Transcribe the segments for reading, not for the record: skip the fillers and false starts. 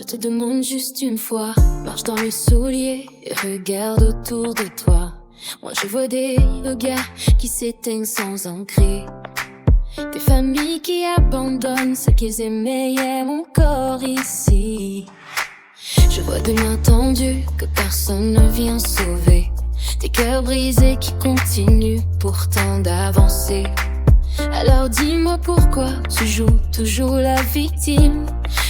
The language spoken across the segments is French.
te demande juste une fois, marche dans les souliers et regarde autour de toi. Moi je vois des regards qui s'éteignent sans un cri, des familles qui abandonnent ce qu'ils aimaient hier encore ici. Je vois des mains tendues que personne ne vient sauver, des cœurs brisés qui continuent pourtant d'avancer. Alors dis-moi pourquoi tu joues toujours la victime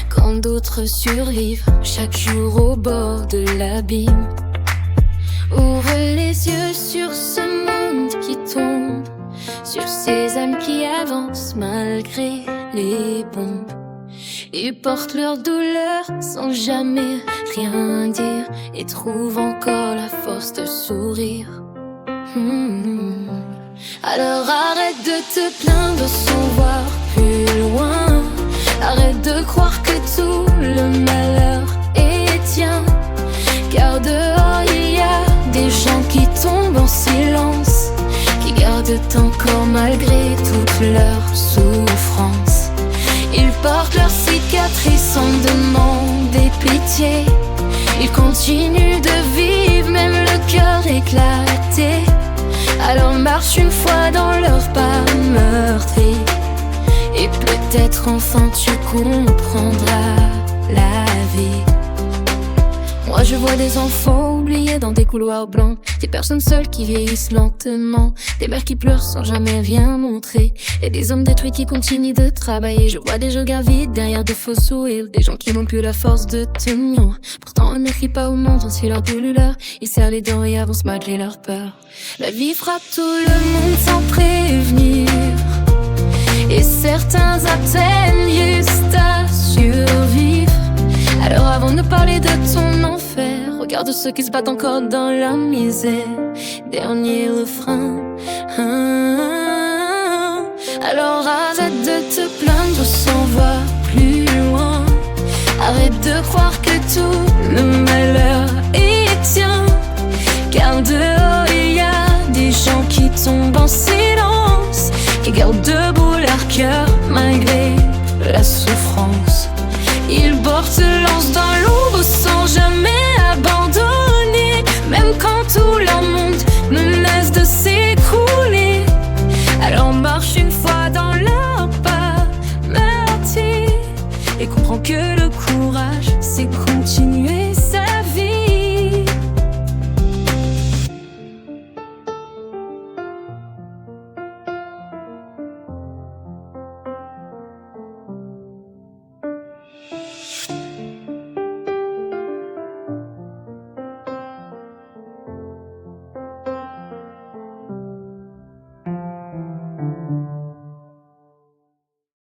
quand d'autres survivent chaque jour au bord de l'abîme. Ouvre les yeux sur ce monde qui tombe, sur ces âmes qui avancent malgré les bombes. Ils portent leur douleur sans jamais rien dire et trouvent encore la force de sourire. Alors arrête de te plaindre sans voir plus loin. Arrête de croire que tout le malheur est tien, car dehors il y a des gens qui tombent en silence, qui gardent encore malgré toute leur souffrance. Ils portent leurs cicatrices sans demander pitié. Ils continuent de vivre même le cœur éclaté. Alors marche une fois dans leur pas meurtri, et peut-être enfin tu comprendras la vie. Moi je vois des enfants oubliés dans des couloirs blancs, des personnes seules qui vieillissent lentement, des mères qui pleurent sans jamais rien montrer, et des hommes détruits qui continuent de travailler. Je vois des regards vides derrière de faux sourires, des gens qui n'ont plus la force de tenir. Pourtant on ne crie pas au monde ainsi leur douleur, ils serrent les dents et avancent malgré leur peur. La vie frappe tout le monde sans prévenir, et certains atteignent juste à survivre. Alors avant de parler de ton enfer, regarde ceux qui se battent encore dans la misère. Dernier refrain. Alors arrête de te plaindre sans voir plus loin. Arrête de croire que tout le malheur est tien, car dehors il y a des gens qui tombent en silence, qui gardent